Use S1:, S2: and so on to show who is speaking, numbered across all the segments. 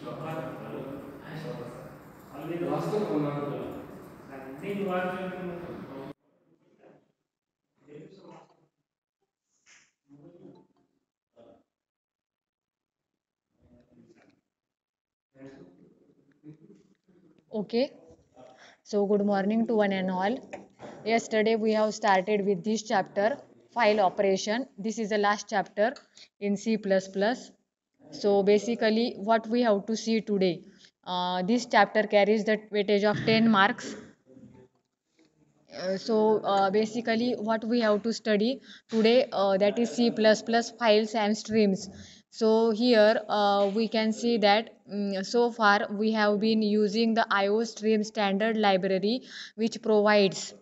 S1: Okay, so good morning to one and all. Yesterday we have started with this chapter, file operation. This is the last chapter in C++. So basically what we have to see today, this chapter carries the weightage of 10 marks. Basically what we have to study today, that is C++ files and streams. So here we can see that so far we have been using the IOStream standard library, which provides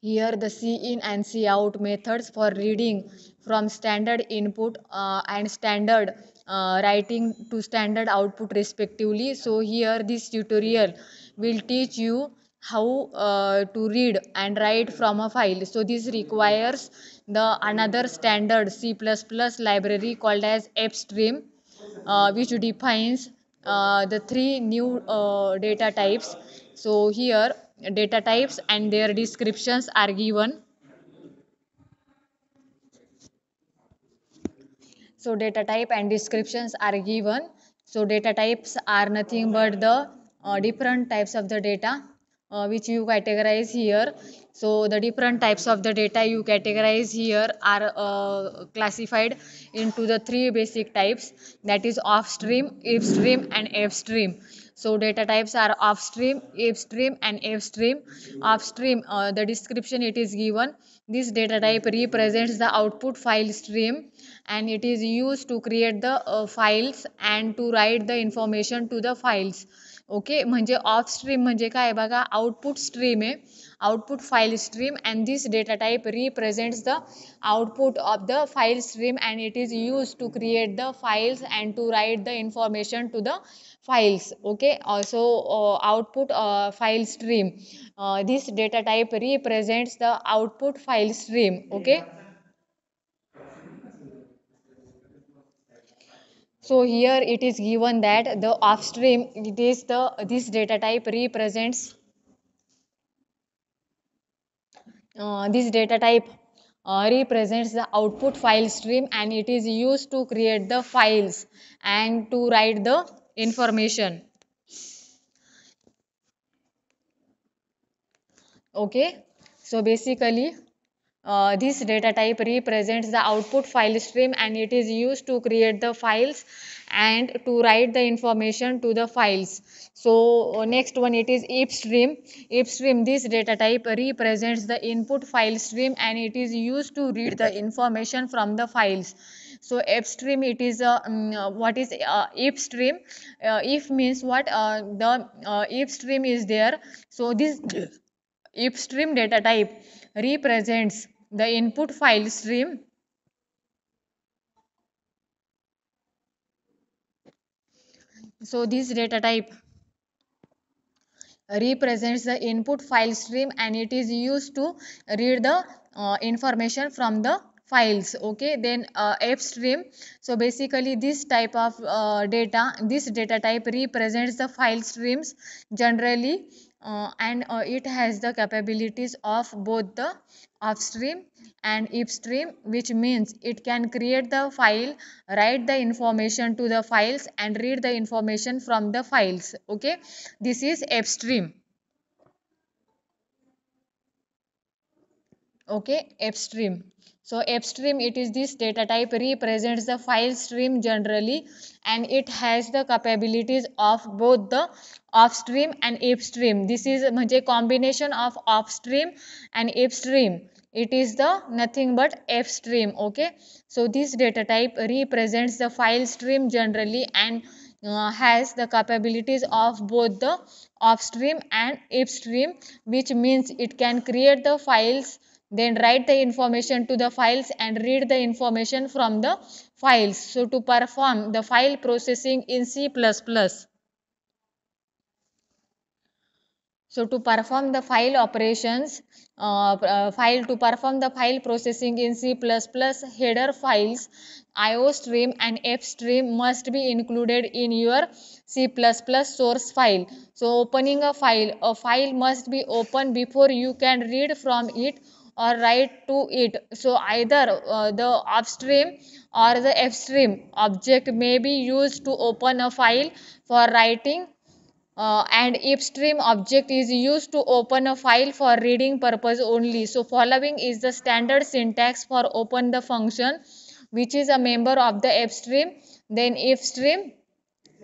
S1: here the in and out methods for reading from standard input and standard writing to standard output respectively. So here this tutorial will teach you how to read and write from a file. So this requires the another standard C++ library called as fstream, which defines the three new data types. So here data types and their descriptions are given. So data type and descriptions are given. So data types are nothing but the different types of the data which you categorize here. So the different types of the data you categorize here are classified into the three basic types, that is off stream, if stream and f stream. So data types are off stream, if stream and f stream. Off stream, the description it is given. This data type represents the output file stream and it is used to create the files and to write the information to the files. Okay, म्हणजे ofstream म्हणजे काय बघा, output stream आहे, output file stream, and this data type represents the output of the file stream and it is use to create the files and to write the information to the files. Okay, also output file stream, this data type represents the output file stream. Okay, so here it is given that the upstream, it is the this data type represents this data type represents the output file stream and it is used to create the files and to write the information. Okay, so basically this data type represents the output file stream and it is used to create the files and to write the information to the files. So next one, it is if stream. If stream, this data type represents the input file stream and it is used to read the information from the files. So f stream, it is a what is if stream? If means what, the if stream is there. So this if stream data type represents the input file stream. So this data type represents the input file stream and it is used to read the information from the files. Okay, then f stream, so basically this type of data, this data type represents the file streams generally, and it has the capabilities of both the upstream and upstream, which means it can create the file, write the information to the files and read the information from the files. Okay, this is upstream. Okay, upstream. So upstream, it is this data type represents the file stream generally and it has the capabilities of both the upstream and upstream. This is म्हणजे combination of upstream and upstream. It is the nothing but upstream. Okay, so this data type represents the file stream generally and has the capabilities of both the upstream and upstream, which means it can create the files, then write the information to the files and read the information from the files. So to perform the file processing in C++. So to perform the file operations, to perform the file processing in C++, header files, IO stream and F stream must be included in your C++ source file. So opening a file must be opened before you can read from it or write to it. So either the upstream or the F stream object may be used to open a file for writing, and if stream object is used to open a file for reading purpose only. So following is the standard syntax for open the function which is a member of the F stream, then if stream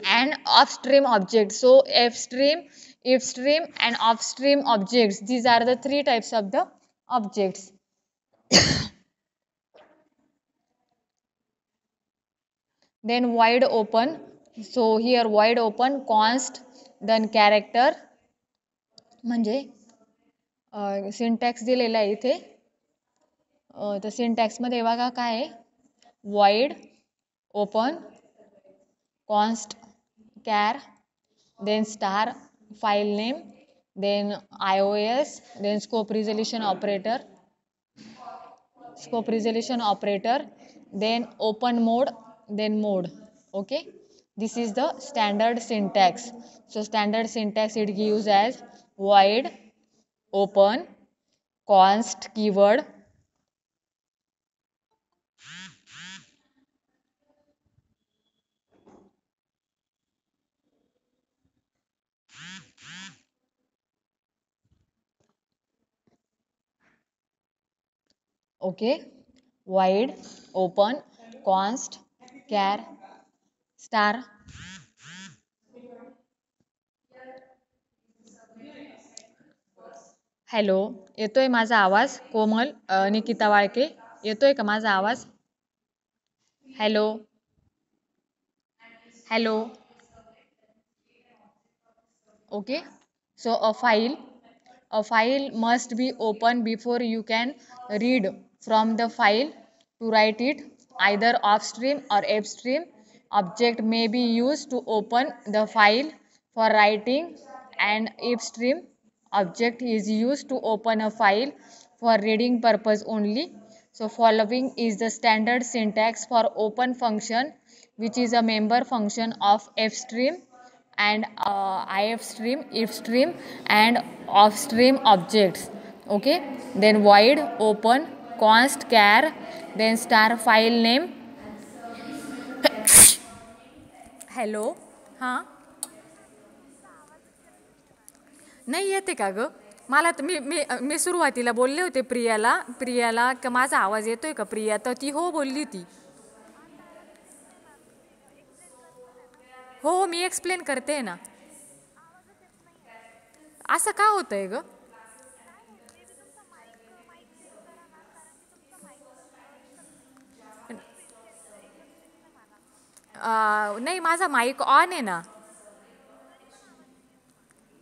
S1: and upstream object. So F stream, if stream and upstream objects, these are the three types of the objects. Then wide open, so here wide open const then character म्हणजे syntax दिलेला आहे इथे. तर सिंटॅक्समध्ये बघा काय आहे, void open const char then star file name then IOS then scope resolution operator then open mode then mode. Okay, this is the standard syntax. So standard syntax it gives as void open const keyword okay, void open const char star. Hello, येतोय माझा आवाज? कोमल निकिता वाळके, येतोय का माझा आवाज? Hello hello. Okay, so a file must be open before you can read from the file. To write it, either upstream or upstream object may be used to open the file for writing, and upstream object is used to open a file for reading purpose only. So following is the standard syntax for open function which is a member function of fstream and ifstream, ifstream and offstream objects. Okay, then void open const char then star file name. Hello, हां, नाही येते का ग? मला तर मी मी मी सुरुवातीला बोलले होते प्रियाला का माझा आवाज येतोय का प्रिया, तर ती हो बोलली होती. हो मी एक्सप्लेन करते ना. असं का होतंय ग? नाही माझा माईक ऑन आहे ना.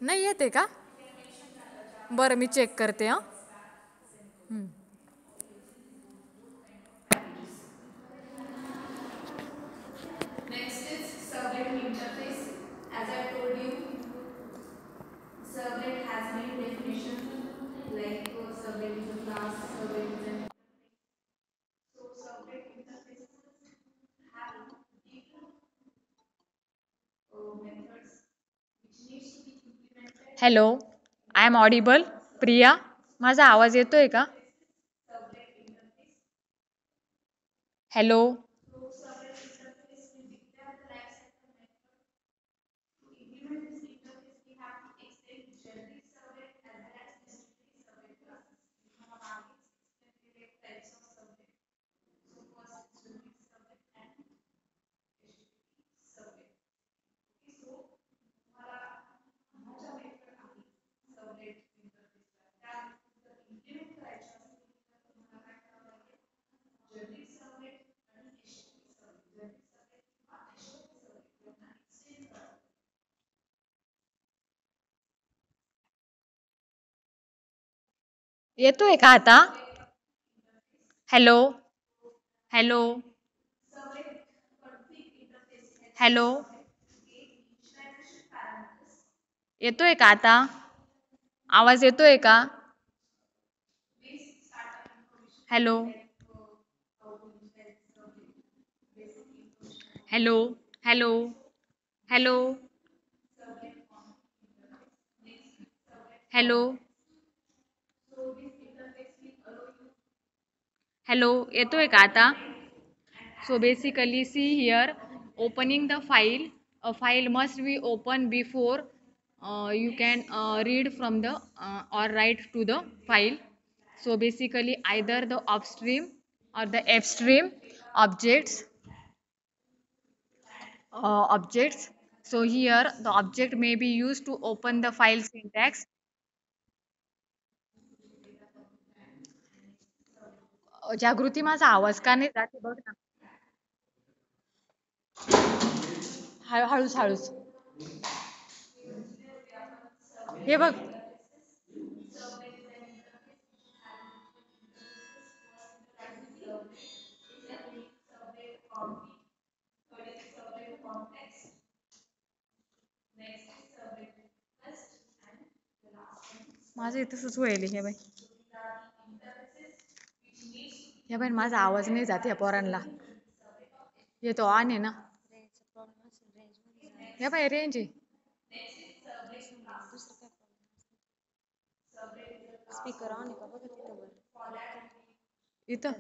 S1: नाही येते का? बरं मी चेक करते हां.
S2: Next is servlet interface. As I told you, servlet has many definitions like servlet is a class, servlet is an so servlet interfaces have different methods which needs to be implemented.
S1: Hello, I am audible Priya, माझा आवाज येतोय का? Hello येतोय का आता? Hello hello hello, येतोय का आता? आवाज येतोय का? Hello. Hello. Hello. Hello. Hello. Hello. येतोय का आता? So basically, see here, opening the file. A file must be opened before you can read from the or write to the file. So basically, either the upstream or the upstream objects. Objects. So here, the object may be used to open the file syntax. जागृती माझा आवाज का नाही जाते बघ ना. हळूच हळूच. हे बघ. माझं तसंच व्हायले हे बाई. हे बाई माझा आवाज नाही जात या पोरांना. येतो ऑन आहे ना. हे बाई रेंज आहे.
S3: स्पीकर ऑन आहे का बघा तिथं वर.
S1: इथं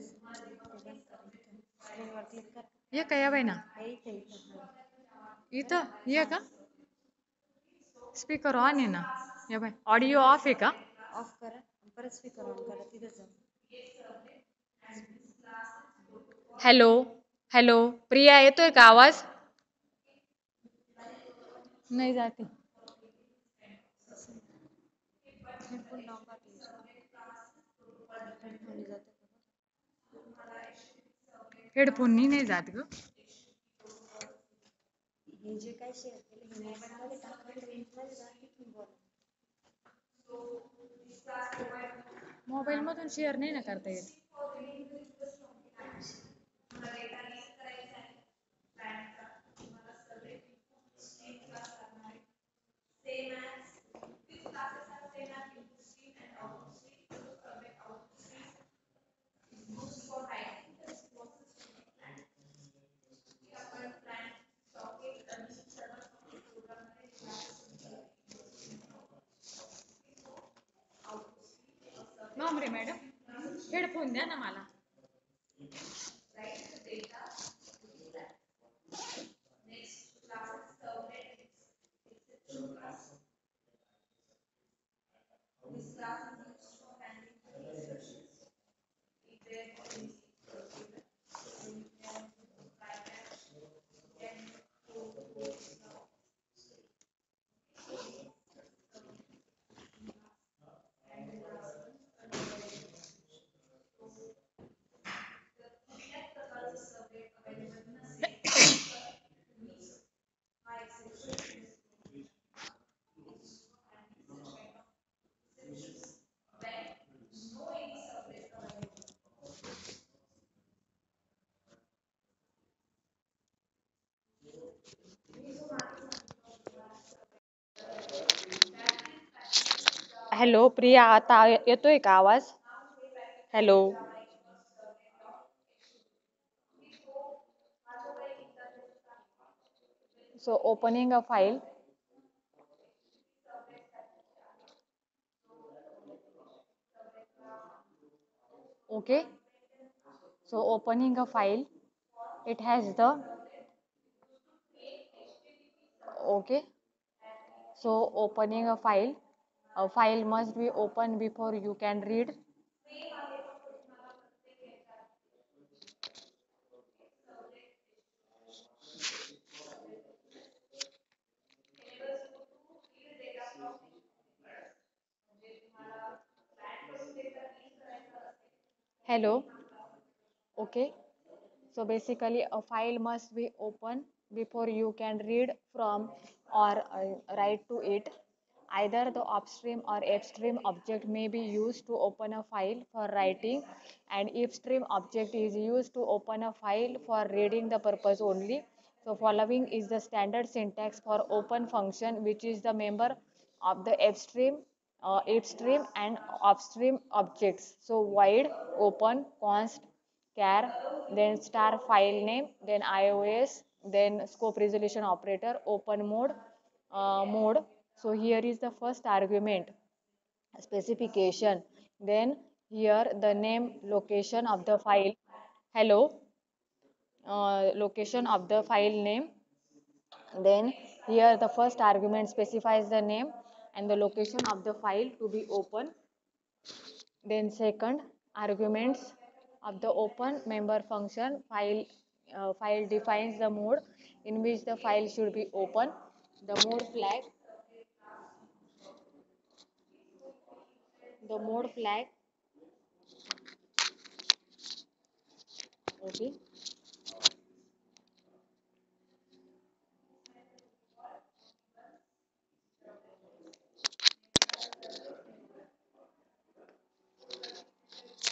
S3: स्क्रीनवर क्लिक कर.
S1: ये का या बाई ना.
S3: इथं इथं
S1: इथं ये का स्पीकर ऑन आहे ना. या बाई ऑडिओ ऑफ आहे का?
S3: ऑफ करा परत स्पीकर ऑन करा तिथं जाऊन.
S1: हॅलो. हॅलो. प्रिया येतोय का आवाज? नाही जाते.
S3: हेडफोन लावून पाठवू. हेडफोन जाते
S1: हेडफोननी नाही जात ग.
S3: हे जे काय शेअर केलं हे मोबाईलमध्ये टाकलं रेंजमध्ये जाते की बोला.
S1: मोबाईल मधून शेअर नाही ना करता येत. नॉमरे मॅडम हेडफोन द्या ना मला. हॅलो प्रिया आता येतोय का आवाज? Hello. So opening a file. Okay. So opening a file, it has the okay. So opening a file must be opened before you can read. Hello. Okay. So basically, a file must be open before you can read from or write to it. Either the upstream or upstream object may be used to open a file for writing, and upstream object is used to open a file for reading the purpose only. So following is the standard syntax for open function, which is the member of the upstream upstream and upstream objects. So void, open, const, char, then star file name, then iOS, then scope resolution operator, open mode, mode. So here is the first argument, specification. Then here the name, location of the file, hello, location of the file name. Then here the first argument specifies the name and the location of the file to be open. Then second arguments of the open member function, file defines the mode in which the file should be open. The mode flag, okay.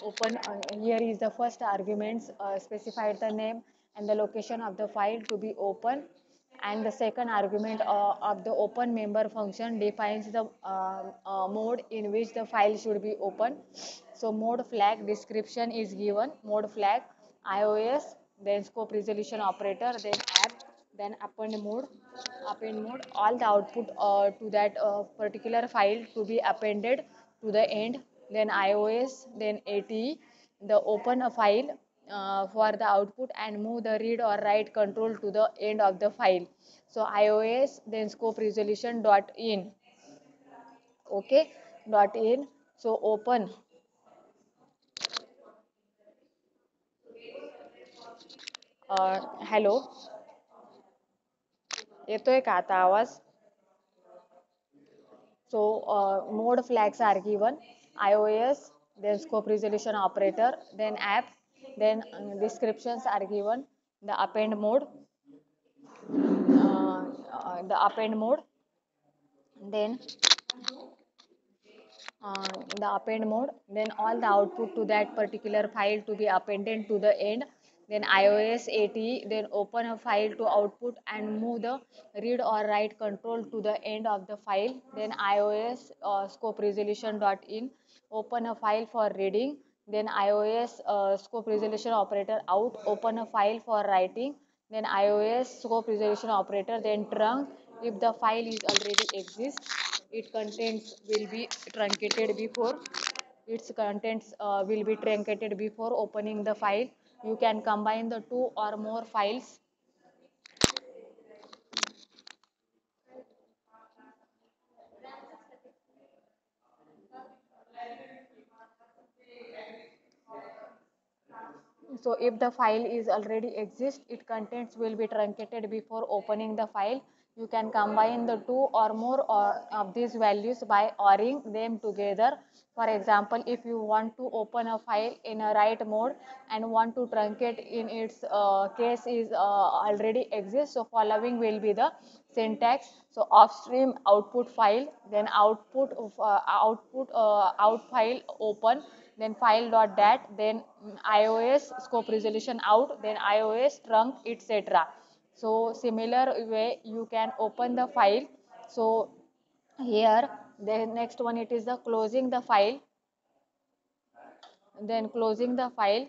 S1: Open, here is the first arguments, specified the name and the location of the file to be open, and the second argument of the open member function defines the mode in which the file should be open. So mode flag description is given, mode flag iOS, then scope resolution operator, then app, then append mode, all the output to that particular file to be appended to the end, then iOS, then ATE, the open a file for the output and move the read or write control to the end of the file. So iOS, then scope resolution dot in, okay, dot in. So open, hello, येतोय का आता आवाज? So mode flags are given, iOS, then scope resolution operator, then app, then descriptions are given, the append mode, then the append mode, then all the output to that particular file to be appended to the end, then iOS ATE, then open a file to output and move the read or write control to the end of the file, then iOS scope resolution dot in, open a file for reading, then iOS scope resolution operator out, open a file for writing, then iOS scope resolution operator, then trunc, if the file is already exists, its contents will be truncated before opening the file. You can combine the two or more files. So if the file is already exist, its contents will be truncated before opening the file. You can combine the two or more of these values by ORing them together. For example, if you want to open a file in a write mode and want to truncate in its case is already exists, so following will be the syntax. So upstream output file, then out file open, then file dot dat, then iOS scope resolution out, then iOS trunc, etc. So similar way you can open the file. So here the next one, it is the closing the file, then closing the file,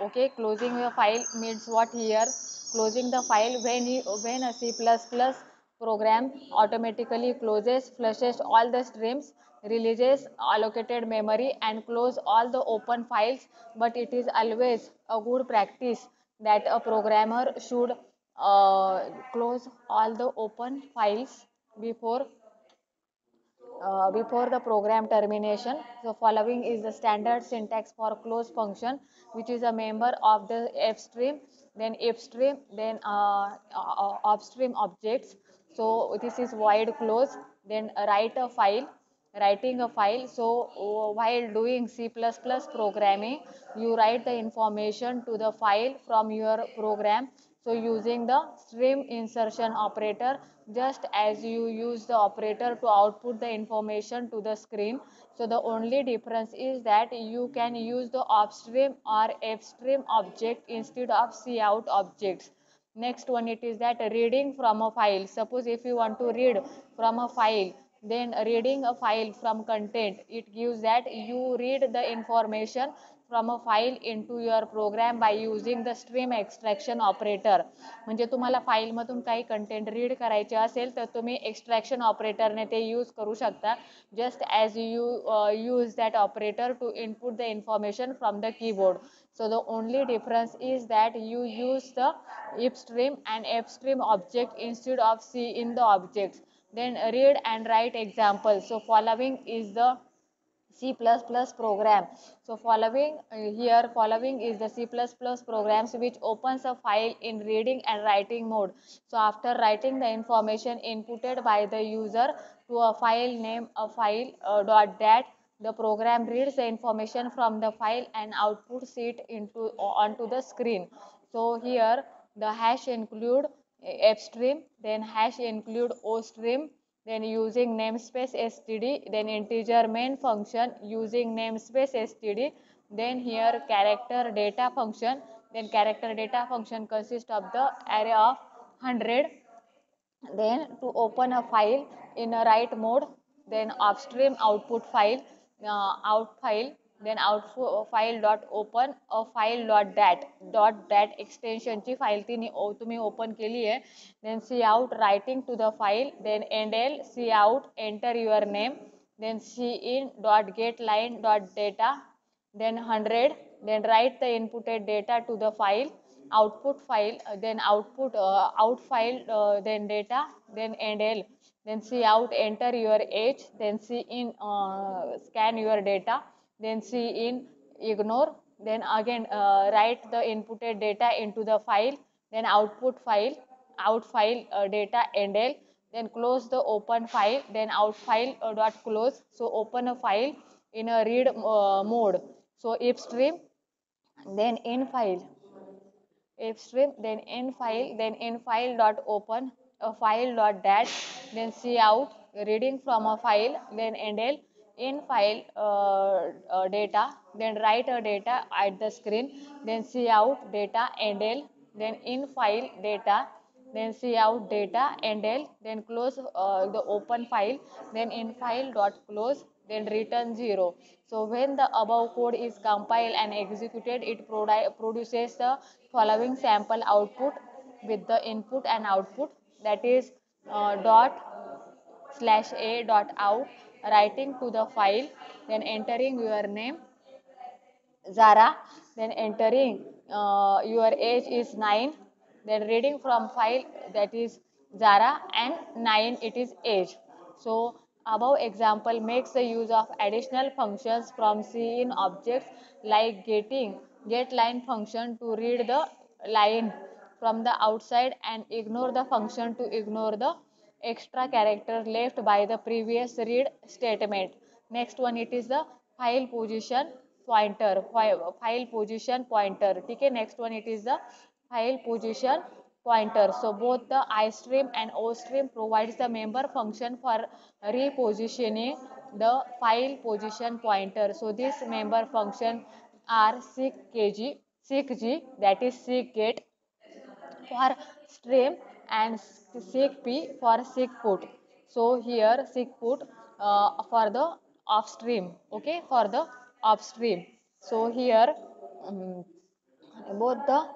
S1: okay. Closing the file means what here? Closing the file when a C++ program automatically closes, flushes all the streams, releases allocated memory and close all the open files. But it is always a good practice that a programmer should close all the open files before the program termination. So following is the standard syntax for close function, which is a member of the fstream, then ifstream, then upstream objects. So this is void close, then writing a file. So while doing C++ programming, you write the information to the file from your program. So using the stream insertion operator, just as you use the operator to output the information to the screen. So the only difference is that you can use the upstream or fstream object instead of cout objects. Next one, it is that reading from a file. Suppose if you want to read from a file, then reading a file from content, it gives that you read the information from a file into your program by using the stream extraction operator. म्हणजे तुम्हाला फाईलमधून काही content read करायचे असेल तर तुम्ही extraction ऑपरेटरने ते use करू शकता, just as you use that operator to input the information from the keyboard. So the only difference is that you use the ifstream and fstream object instead of C in the objects. Then read and write example. So following is the C++ program. So following is the C++ programs which opens a file in reading and writing mode. So after writing the information inputted by the user to a file name a file dot dat, the program reads the information from the file and outputs it into onto the screen. So here the hash include fstream, then hash include ostream, then using namespace std, then integer main function using namespace std, then here character data function, then character data function consists of the array of 100. Then to open a file in a write mode, then upstream output file, out file, then output file dot open a file dot dat extension ची file तुम्ही open केली आहे. then cout writing to the file, then endl cout enter your name, then cin dot get line dot data, then 100, then write the inputted data to the file, output file, then output out file, then data, then endl, then cout enter your age, then cin scan your data, then cin ignore, then again write the inputted data into the file, then output file, out file data endl, then close the open file, then out file dot close. So open a file in a read mode. So if stream, then in file, if stream, then in file dot open a file dot dat, then cout reading from a file, then endl in file data, then write a data at the screen, then cout data endl, then in file data, then cout data endl, then close the open file, then in file dot close, then return 0. So when the above code is compiled and executed, it produces the following sample output with the input and output, that is dot slash a dot out, writing to the file, then entering your name Zara, then entering your age is 9, then reading from file, that is Zara, and 9 it is age. So above example makes the use of additional functions from C in objects like get line function to read the line from the outside and ignore the function to ignore the extra character left by the previous read statement. Next one, it is the file position pointer, file position pointer. Okay, next one, it is the file position pointer. So both the iStream and OStream provides the member function for repositioning the file position pointer. So this member function are seekg, that is seek get for stream, and seek p for seek put. So here seek put for the upstream, okay, for the upstream. So here both the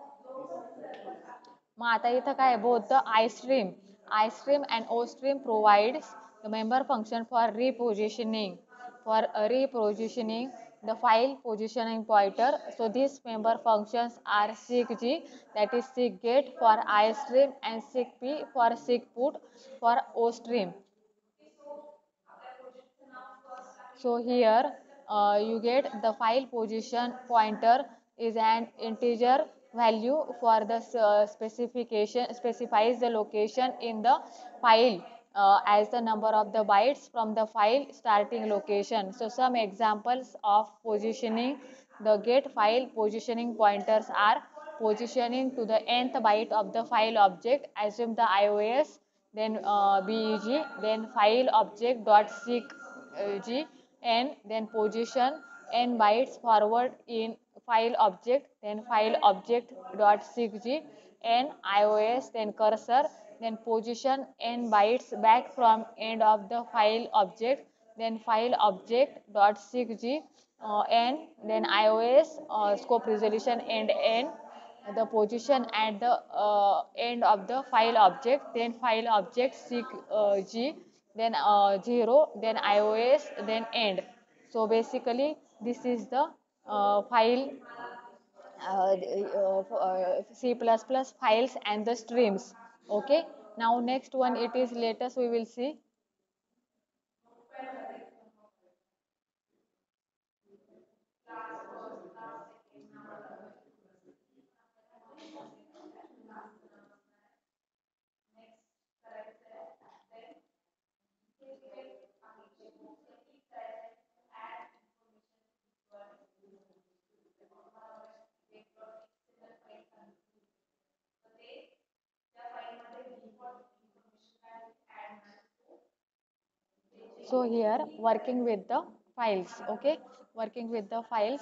S1: मग आता इथं काय both the iStream and OStream provides the member function for repositioning the file positioning pointer. So these member functions are seekg, that is seek get for iStream, and seekp for seek put for OStream. So here you get the file position pointer is an integer value for the specification specifies the location in the file as the number of the bytes from the file starting location. So some examples of positioning the get file positioning pointers are positioning to the nth byte of the file object, assume the IOS, then BEG, then file object dot seek g n, then position n bytes forward in file object, then file object dot seekg n iOS, then cursor, then position n bytes back from end of the file object, then file object dot 6g n, then iOS scope resolution and n, the position at the end of the file object, then file object 6g, then 0, then iOS, then end. So basically this is the file C++ files and the streams. Okay. Now next one it is latest we will see. So here working with the files, okay, working with the files.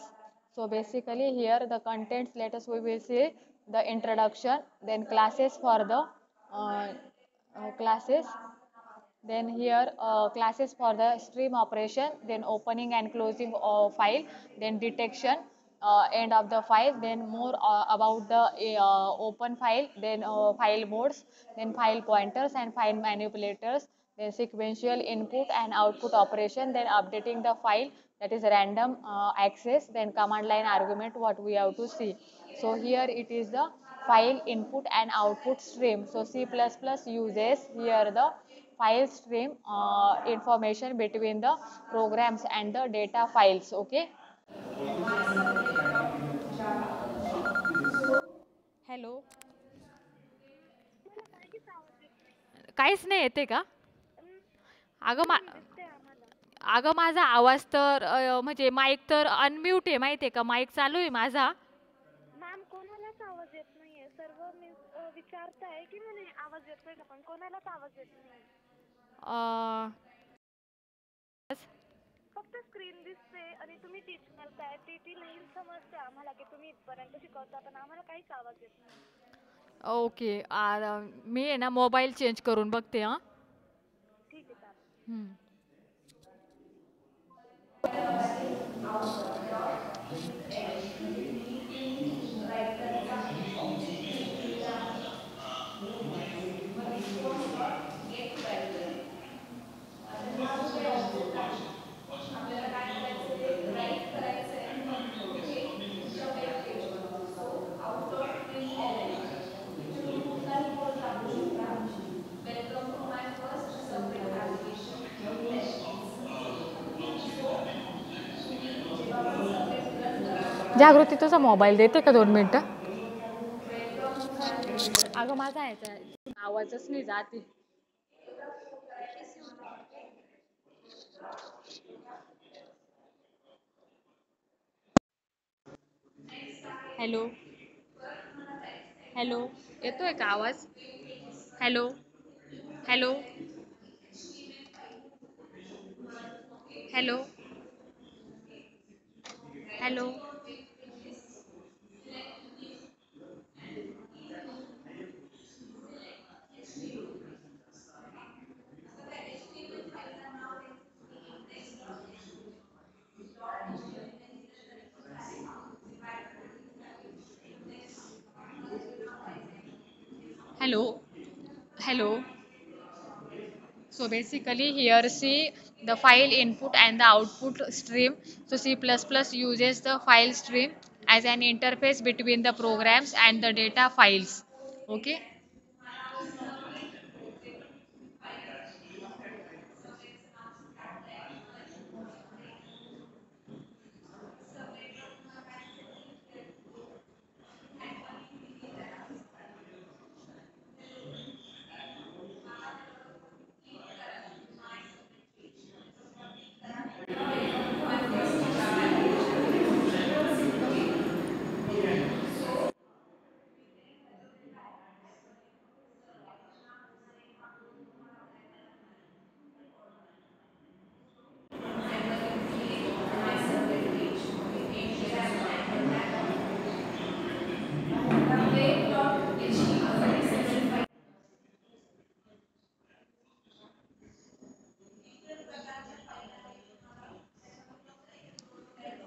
S1: So basically here the contents, let us we will see the introduction, then classes for the classes, then here classes for the stream operation, then opening and closing of file, then detection end of the file, then more about the open file, then file modes, then file pointers and file manipulators, then sequential input and output operation, then updating the file, that is random access, then command line argument what we have to see. So here it is the file input and output stream. So C++ uses here the file stream information between the programs and the data files. Okay. Hello.
S3: मला काहीच आवाज येत नाही.
S1: काहीच नाही येते का? अगं मा
S3: दिसते आम्हाला.
S1: अगं माझा आवाज तर म्हणजे माईक तर अनम्यूट आहे माहिती आहे का, माईक चालू आहे माझा.
S3: मॅम कोणालाच आवाज येत नाहीये. सर्व मी विचारताय की म्हणे आवाज येतोय का, पण कोणालाच आवाज येत नाही.
S1: अ,
S3: फक्त स्क्रीन दिसते आणि तुम्ही टीच करताय ती नाही समजते आम्हाला की तुम्ही इथपर्यंत शिकवता, पण आम्हाला काहीच आवाज येत नाही.
S1: ओके. मी आहे ना मोबाईल चेंज करून बघते हां.
S3: ठीक आहे चालेल.
S1: हम्म. जागृती तुझा मोबाईल देते का 2 मिनिटं. अगं माझा याचा आवाजच नाही जाते. हॅलो. हॅलो. येतोय का आवाज? Hello. Hello. Hello. Hello. Hello. Hello. So basically here see the file input and the output stream. So C++ uses the file stream as an interface between the programs and the data files. Okay.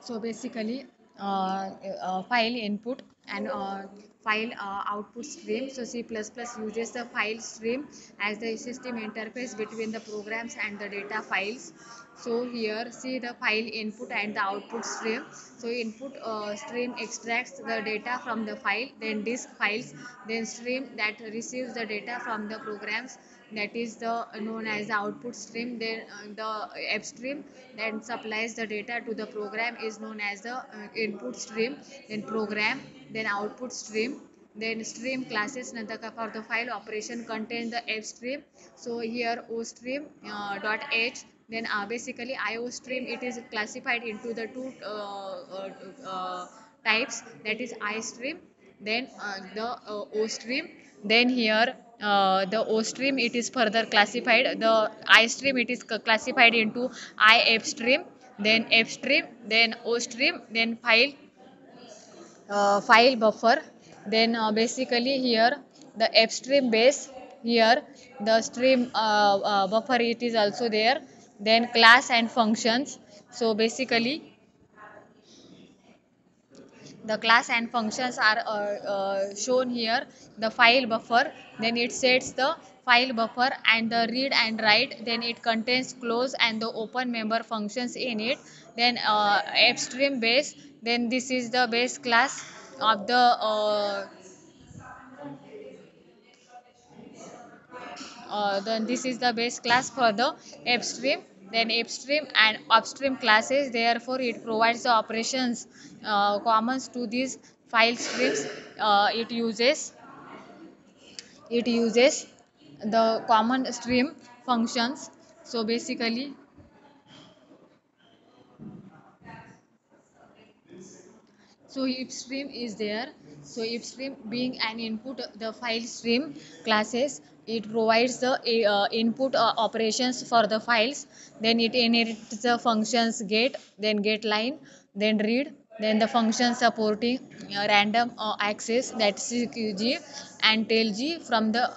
S1: So basically, file input and file output stream. So C++ uses the file stream as the system interface between the programs and the data files. So here see the file input and the output stream. So input stream extracts the data from the file, then disk files, then stream that receives the data from the programs, that is the known as the output stream. Then the upstream then supplies the data to the program is known as the input stream, then program, then output stream, then stream classes नंतर for the file operation contain the f stream. So here o stream dot h, then basically io stream, it is classified into the two types, that is I stream, then the O stream. Then here the O stream, it is further classified. The I stream, it is classified into I F stream, then F stream, then O stream, then file buffer. Then basically here the F stream base, here the stream buffer, it is also there. Then class and functions. So basically the class and functions are shown here. The file buffer, then it sets the file buffer and the read and write, then it contains close and the open member functions in it. Then upstream base, then this is the base class of the then this is the base class for the upstream. Then upstream and upstream classes, therefore it provides the operations commons to these file streams. It uses the common stream functions. So basically, so if stream is there, so if stream being an input, the file stream classes, it provides the input operations for the files. Then it inherits the functions get, then get line, then read, then the function supporting random access, that's CQG, and tailg from the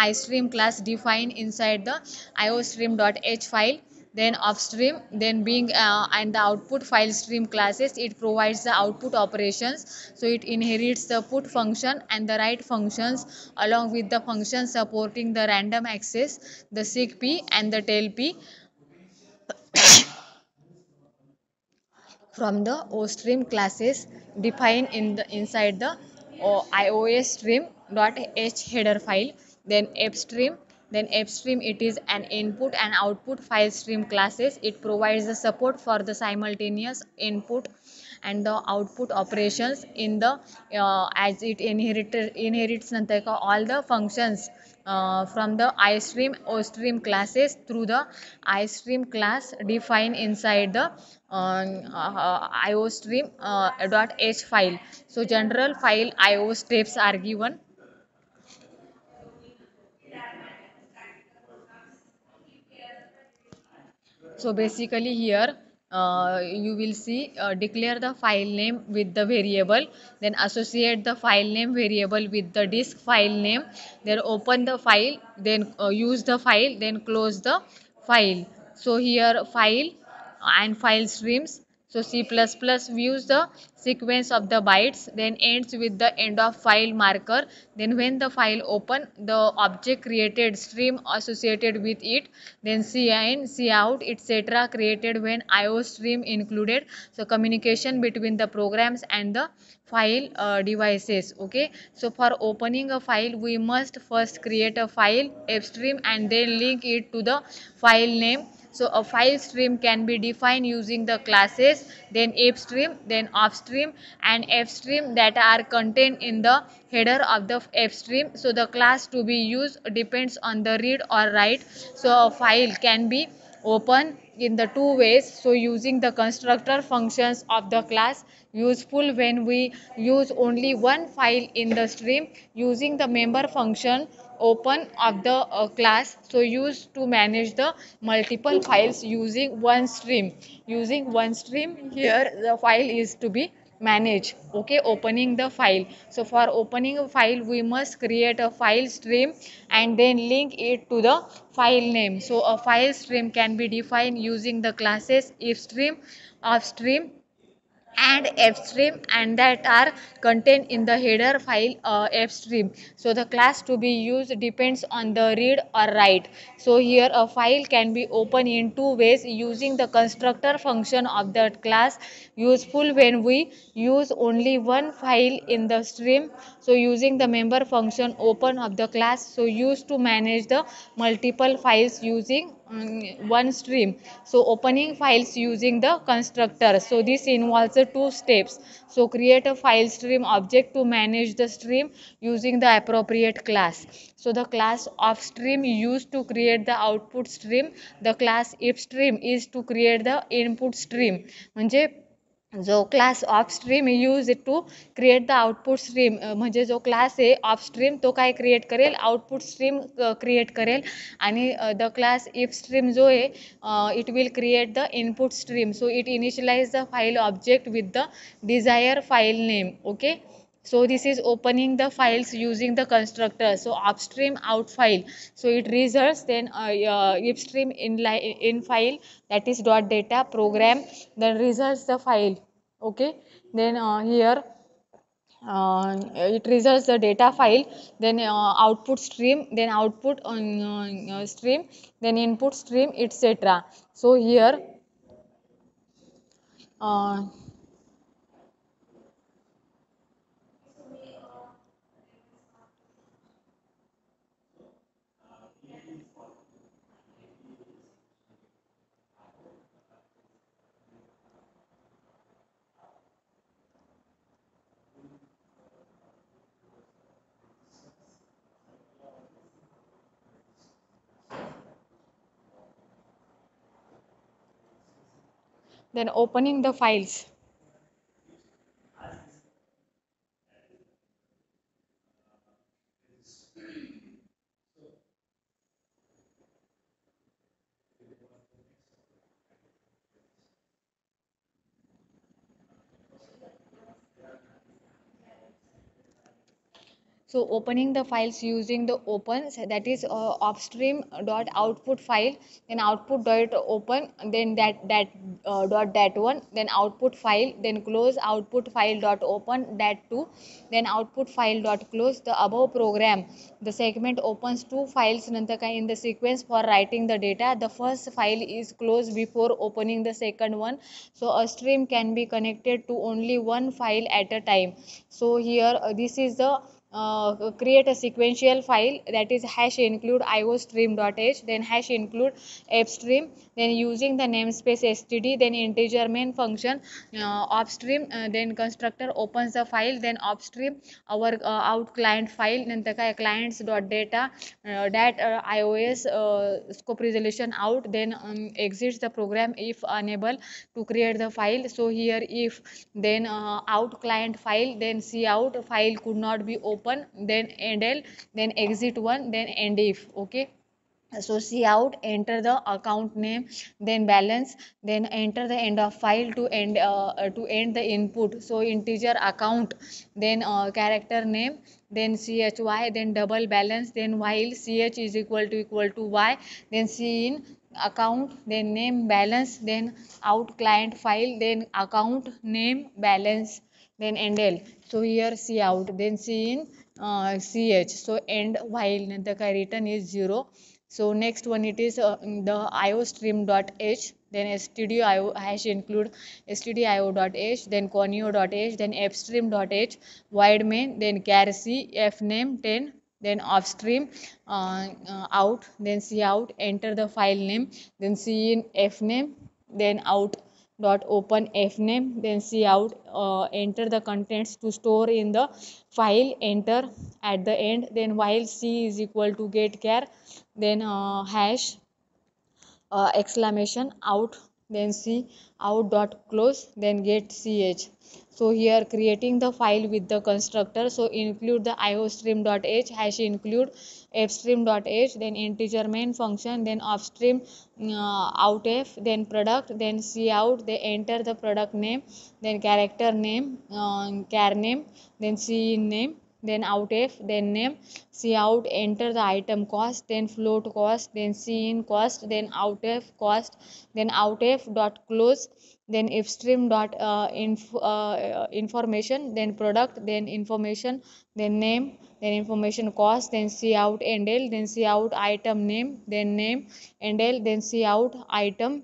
S1: iStream class defined inside the iostream.h file. Then upstream, then being and the output file stream classes, it provides the output operations. So it inherits the put function and the write functions along with the functions supporting the random access, the seekp and the tailp from the OStream classes defined inside the iOS stream.h header file. Then upstream, then upstream, it is an input and output file stream classes. It provides the support for the simultaneous input and the output operations in the as it inherits नंतर का all the functions from the iStream OStream classes through the iStream class defined inside the iostream .h file. So general file IO steps are given. So basically here you will see declare the file name with the variable, then associate the file name variable with the disk file name, then open the file, then use the file, then close the file. So here file and file streams. So C++ views the sequence of the bytes, then ends with the end of file marker. Then when the file open, the object created stream associated with it, then cin, cout, etc. created when IO stream included. So communication between the programs and the file devices. Okay, so for opening a file, we must first create a file upstream and then link it to the file name. So a file stream can be defined using the classes, then upstream, then offstream, and fstream that are contained in the header of the fstream. So the class to be used depends on the read or write. So a file can be open in the two ways. So using the constructor functions of the class, useful when we use only one file in the stream, using the member function open of the class, so used to manage the multiple files using one stream. Using one stream, here the file is to be managed. Okay, opening the file. So for opening a file, we must create a file stream and then link it to the file name. So a file stream can be defined using the classes if stream, off stream, and fstream, and that are contained in the header file fstream. So the class to be used depends on the read or write. So here a file can be opened in two ways using the constructor function of that class, useful when we use only one file in the stream. So using the member function open of the class, so used to manage the multiple files using one stream. So opening files using the constructor, so this involves the two steps. So create a file stream object to manage the stream using the appropriate class. So the class of stream used to create the output stream. The class if stream is to create the input stream. म्हणजे जो class ofstream use to create the output stream, म्हणजे जो class आहे ऑफस्ट्रीम तो काय create करेल, output stream create करेल. आणि द क्लास इफ स्ट्रीम जो आहे it will create the input stream. So it initialise the file object with the desire file name. Okay. So this is opening the files using the constructor. So upstream out file, so it results then upstream in file, that is dot data program, then results the file. Okay. Then here it results the data file, then output stream, then output stream, then input stream, etc. So here uh, then opening the files. So opening the files using the opens, that is upstream dot output file, then output dot open, then that dot that one, then output file, then close output file dot open that two, then output file dot close. The above program, the segment opens two files नंतर काय in the sequence for writing the data. The first file is closed before opening the second one. So a stream can be connected to only one file at a time. So here this is the create a sequential file, that is hash include iostream.h, then hash include fstream, then using the namespace std, then integer main function upstream, then constructor opens the file, then upstream our out client file, नंतर काय clients dot data that ios scope resolution out, then exits the program if unable to create the file. So here if, then out client file, then see out file could not be open, then endl, then exit one, then end if. Okay. So see out, enter the account name, then balance, then enter the end of file to end the input. So integer account, then character name, then chy, then double balance, then while ch is equal to y, then c in account, then name balance, then out client file, then account name balance, then endl. So here c out, then c in ch. So end while the return is 0. So next one it is the iostream.h, then stdio hash include stdio.h, then conio.h, then fstream.h, void main, then char c fname 10, then offstream out, then c out, enter the file name, then c in fname, then out dot open fname, then c out, enter the contents to store in the file, enter at the end, then while c is equal to get char, then hash exclamation out, then c out dot close, then get ch. So here creating the file with the constructor, so include the iostream.h, hash include fstream.h, then integer main function, then offstream outf, then product, then c out, they enter the product name, then character name, char name, then c in name, then outf, then name, c out, enter the item cost, then float cost, then c in cost, then outf cost, then outf dot close, then ifstream dot information, then product, then information, then name, then information cost, then cout endl, then cout item name, then name endl, then cout item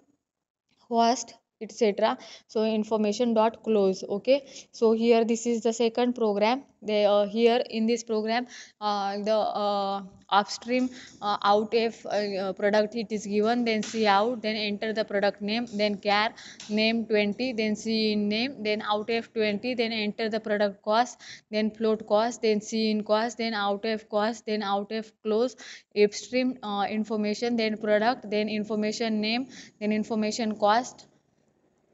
S1: cost, etc. So information dot close. Okay, so here this is the second program. They here in this program, the upstream out if product it is given, then see out, then enter the product name, then char name 20, then see in name, then out of 20, then enter the product cost, then float cost, then see in cost, then out of cost, then out of close, upstream information, then product, then information name, then information cost,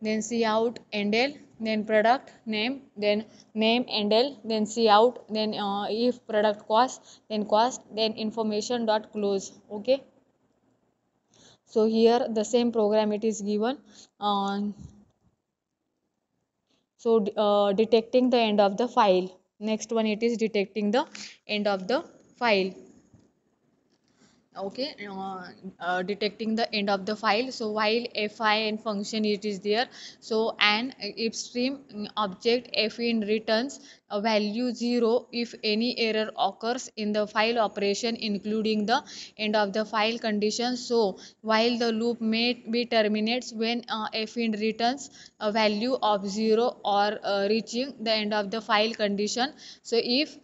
S1: then see out endl, then product name, then name endl, then see out, then if product cost, then information dot close. Okay, so here the same program it is given. Detecting the end of the file. Next one it is detecting the end of the file. Okay, detecting the end of the file. So while fin function it is there, so an if stream object fin returns a value 0 if any error occurs in the file operation including the end of the file condition. So while the loop may be terminates when fin returns a value of 0 or reaching the end of the file condition. So if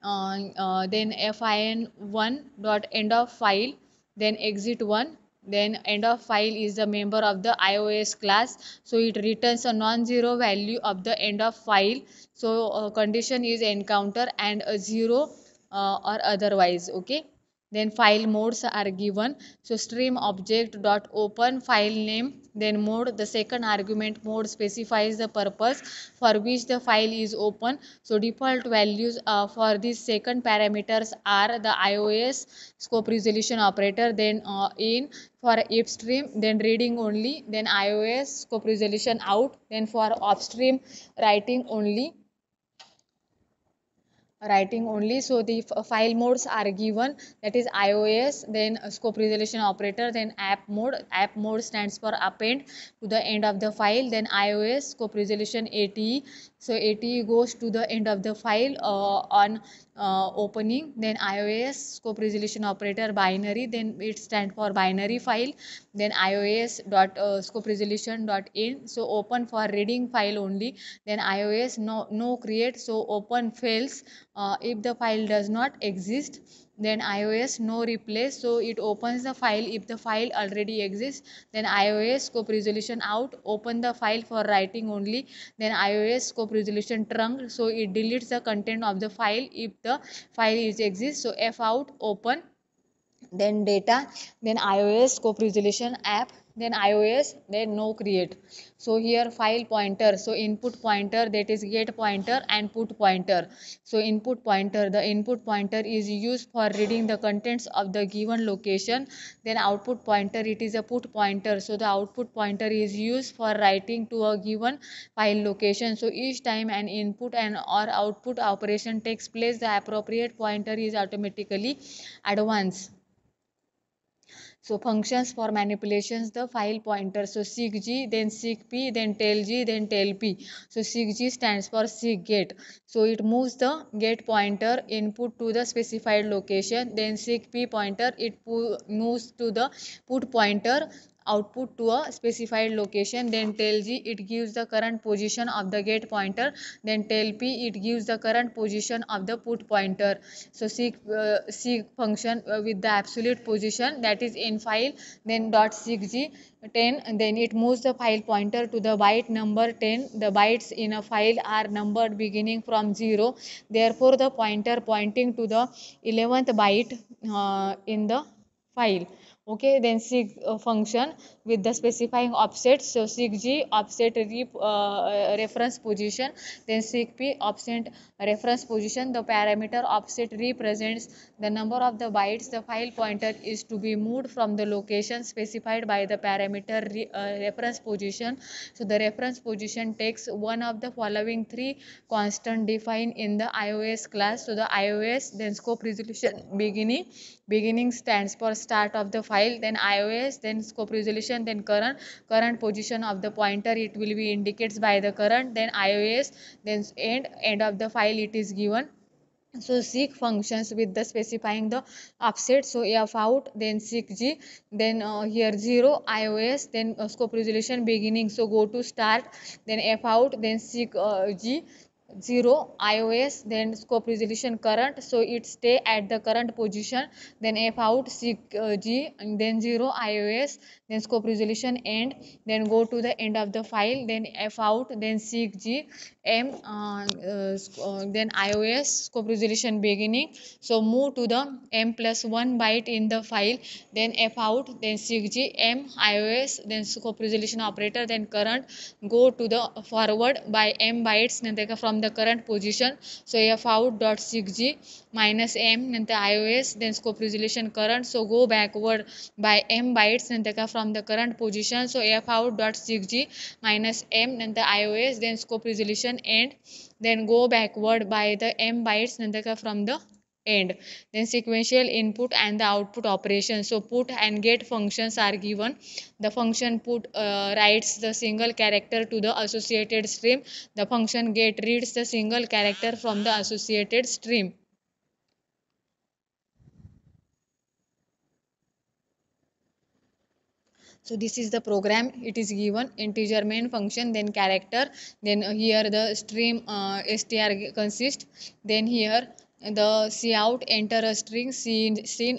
S1: then fin1 dot end of file, then exit 1, then end of file is the member of the iOS class, so it returns a non-zero value of the end of file. So condition is encounter and a 0 or otherwise. Okay, then file modes are given. So stream object dot open file name, then mode, the second argument mode specifies the purpose for which the file is open. So default values for these second parameters are the iOS scope resolution operator, then in for upstream, then reading only, then iOS scope resolution out, then for upstream writing only. So the file modes are given, that is iOS, then scope resolution operator, then app mode stands for append to the end of the file, then iOS scope resolution ate. So ate goes to the end of the file on opening, then iOS scope resolution operator binary, then it stands for binary file, then iOS dot scope resolution dot in, so open for reading file only, then iOS no create, so open fails if the file does not exist, then iOS no replace, so it opens the file if the file already exists, then iOS scope resolution out, open the file for writing only, then iOS scope resolution trunk, so it deletes the content of the file if the file is exist, so f out open, then data, then iOS scope resolution app, then iOS, then no create. So here file pointer, so input pointer, that is get pointer and put pointer. So input pointer, the input pointer is used for reading the contents of the given location, then output pointer, it is a put pointer, so the output pointer is used for writing to a given file location. So each time an input and or output operation takes place, the appropriate pointer is automatically advanced. So functions for manipulations, the file pointer. So seekg, then seekp, then tailg, then tailp. So seekg stands for seek get. So it moves the get pointer input to the specified location. Then seekp pointer, it moves to the put pointer output to a specified location. Then tailg, it gives the current position of the get pointer. Then tailp, it gives the current position of the put pointer. So seek function with the absolute position, that is in file, then dot seekg 10, and then it moves the file pointer to the byte number 10. The bytes in a file are numbered beginning from 0, therefore the pointer pointing to the 11th byte in the file. Okay, then seek function with the specifying offset. So seekg offset reference position, then seekp offset reference position. The parameter offset represents the number of the bytes the file pointer is to be moved from the location specified by the parameter reference position. So the reference position takes one of the following three constant defined in the iOS class. So the iOS, then scope resolution beginning stands for start of the file. file, then iOS, then scope resolution, then current position of the pointer, it will be indicates by the current, then iOS, then end of the file it is given. So seek functions with the specifying the offset, so f out, then seek g, then here 0 iOS, then scope resolution beginning, so go to start, then f out, then seek g, 0 iOS, then scope resolution current, so it stay at the current position, then f out, seek g, and then 0 iOS, then scope resolution end, then go to the end of the file, then f out, then seek g, then iOS, scope resolution beginning, so move to the m plus 1 byte in the file, then f out, then seek g, m iOS, then scope resolution operator, then current, go to the forward by m bytes नंतर from the current position, so f out dot seek g minus m नंतर iOS, then scope resolution current, so go backward by m bytes नंतर from the current position, so f out dot seek g minus m नंतर iOS, then scope resolution end, then go backward by the m bytes नंतर from the end, then sequential input and the output operation, so put and get functions are given. The function put writes the single character to the associated stream, the function get reads the single character from the associated stream. So this is the program, it is given integer main function, then character, then here the stream str consist, then here the cout enter a string, scene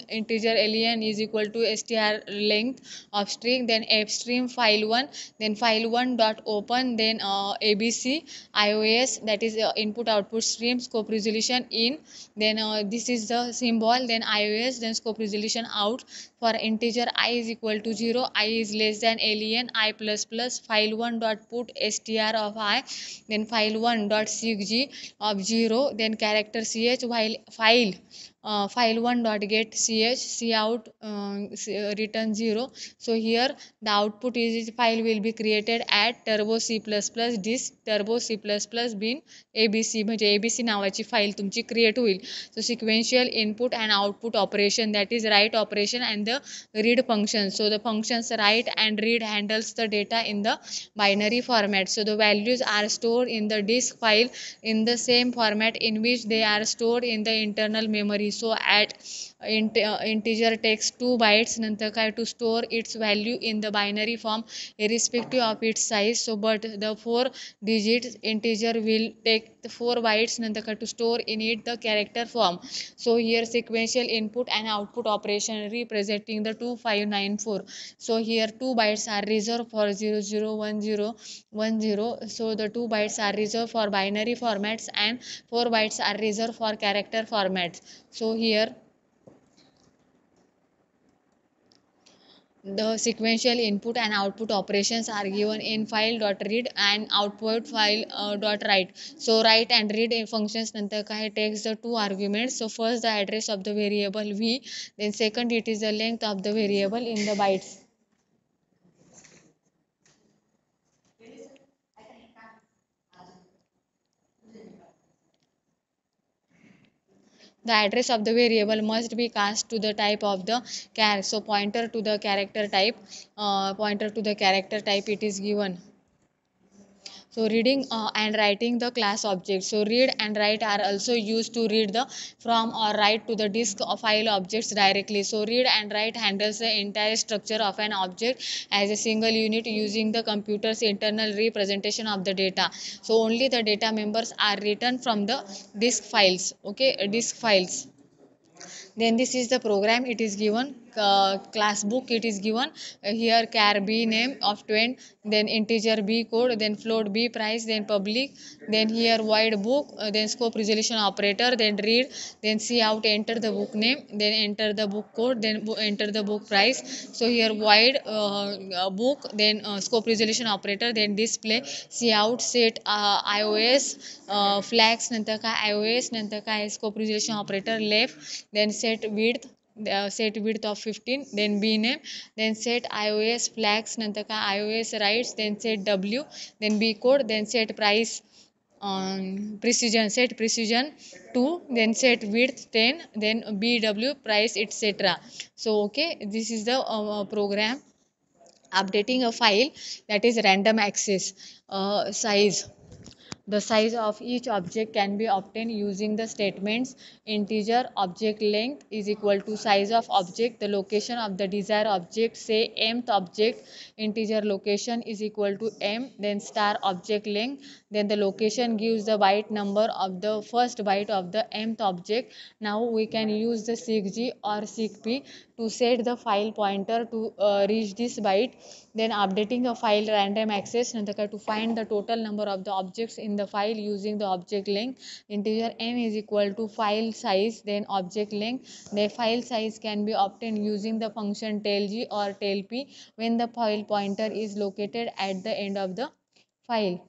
S1: integer len is equal to str length of string, then f stream file1, then file1 dot open, then abc iOS, that is input output stream, scope resolution in, then this is the symbol, then iOS, then scope resolution out, for integer I is equal to 0, I is less than len I plus plus, file1 dot put str of I, then file1 dot seek g of 0, then character ch, while file1 dot get ch cout return 0. So here the output is file will be created at turbo c++ disk turbo c++ bin abc, म्हणजे abc नावाची file तुमची create होईल. So sequential input and output operation, that is write operation and the read function. So the functions write and read handles the data in the binary format. So the values are stored in the disk file in the same format in which they are stored in the internal memory. So at integer takes 2 bytes नंतर काय to store its value in the binary form irrespective of its size. So but the 4 digit integer will take the 4 bytes नंतर काय to store in it the character form. So here sequential input and output operation representing the 2594. So here 2 bytes are reserved for 001010. So the 2 bytes are reserved for binary formats and 4 bytes are reserved for character formats. So here the sequential input and output operations are given in file.read and output file.write. So write and read functions नंतर काय takes the 2 arguments. So first the address of the variable v, then second it is the length of the variable in the bytes. The address of the variable must be cast to the type of the char. So pointer to the character type, it is given. So reading and writing the class objects. So read and write are also used to read the from or write to the disk of file objects directly. So read and write handles the entire structure of an object as a single unit using the computer's internal representation of the data. So only the data members are written from the disk files. Okay, disk files. Then this is the program, it is given class book, it is given here char b name of 20, then integer b code, then float b price, then public, then here void book, then scope resolution operator, then read, then cout enter the book name, then enter the book code, then enter the book price. So here void book, then scope resolution operator, then display cout set iOS flags नंतर काय iOS नंतर काय scope resolution operator left, then set width of 15, then b name, then set iOS flags नंतर काय iOS writes, then set w, then b code, then set price precision, set precision 2, then set width 10, then bw price, etc. So okay, this is the program updating a file, that is random access. Size, the size of each object can be obtained using the statements integer object length is equal to size of object, the location of the desired object, say mth object, integer location is equal to m, then star object length, then the location gives the byte number of the first byte of the mth object. Now we can use the seekg or seekp to set the file pointer to reach this byte. Then updating a file random access, नंतर to find the total number of the objects in the file using the object length, integer m is equal to file size, then object length. The file size can be obtained using the function tailg or tailp when the file pointer is located at the end of the file.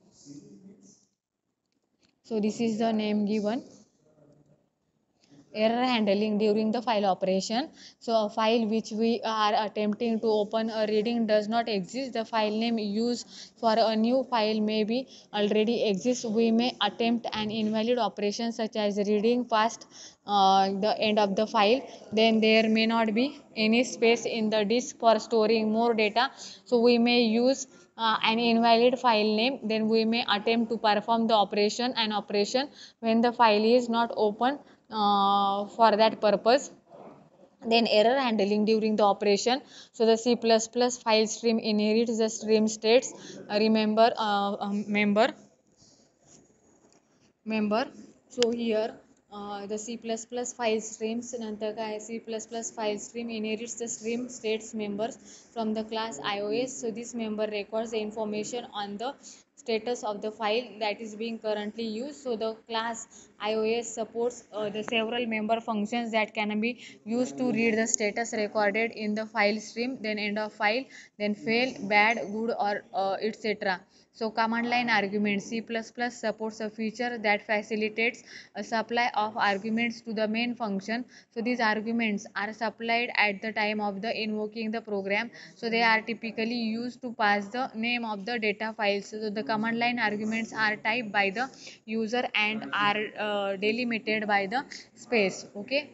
S1: So this is the name given. Error handling during the file operation. So a file which we are attempting to open a reading does not exist. The file name used for a new file may be already exists. We may attempt an invalid operation such as reading past the end of the file. Then there may not be any space in the disk for storing more data. So we may use an invalid file name. Then we may attempt to perform the operation when the file is not open for that purpose. Then error handling during the operation. So the C++ file stream inherits the stream states. Remember member. So here the C++ file streams, नंतर काय C++ file stream inherits the stream states members from the class iOS. So this member records the information on the status of the file that is being currently used. So the class iOS supports the several member functions that can be used to read the status recorded in the file stream, then end of file, then fail, bad, good, or etc. So command line arguments. C++ supports a feature that facilitates a supply of arguments to the main function. So these arguments are supplied at the time of the invoking the program. So they are typically used to pass the name of the data files. So the command line arguments are typed by the user and are delimited by the space. Okay.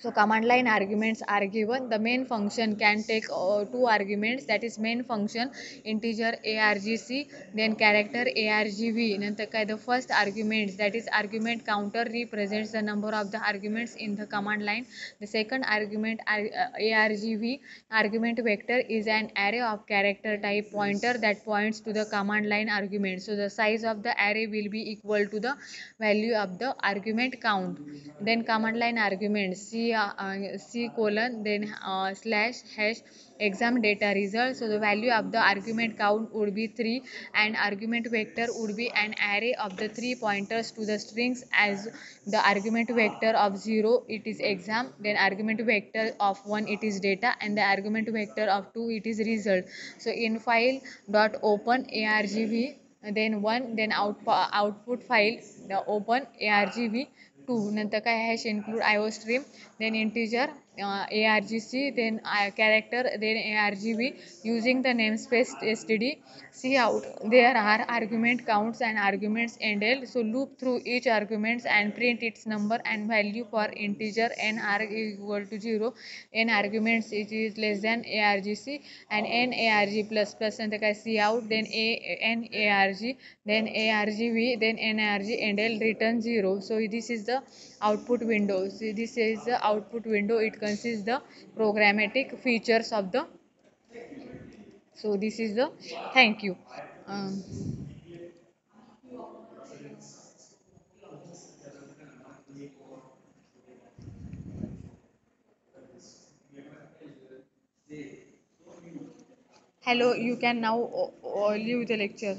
S1: So command line arguments are given. The main function can take two arguments, that is main function integer argc, then character argv. नंतर काय, the first argument, that is argument counter, represents the number of the arguments in the command line. The second argument argv argument vector is an array of character type pointer that points to the command line argument. So the size of the array will be equal to the value of the argument count. Then command line arguments c colon, then slash hash exam data result. So the value of the argument count would be 3 and argument vector would be an array of the 3 pointers to the strings. As the argument vector of 0 it is exam, then argument vector of 1 it is data, and the argument vector of 2 it is result. So in file dot open argv, then 1, then output file the open argv 2, नंतर काय hash include iostream, then integer argc, then character, then argv using the namespace std cout. There are argument counts and arguments endl. So loop through each arguments and print its number and value for integer n are equal to 0. N arguments it is less than argc, and n arg plus plus नंतर काय cout, then n arg, then argv, then nrg endl return 0. So this is the output window. So this is the output window. It consists the programmatic features of the. So this is the. Thank you. Um, Hello, you can now leave the lecture.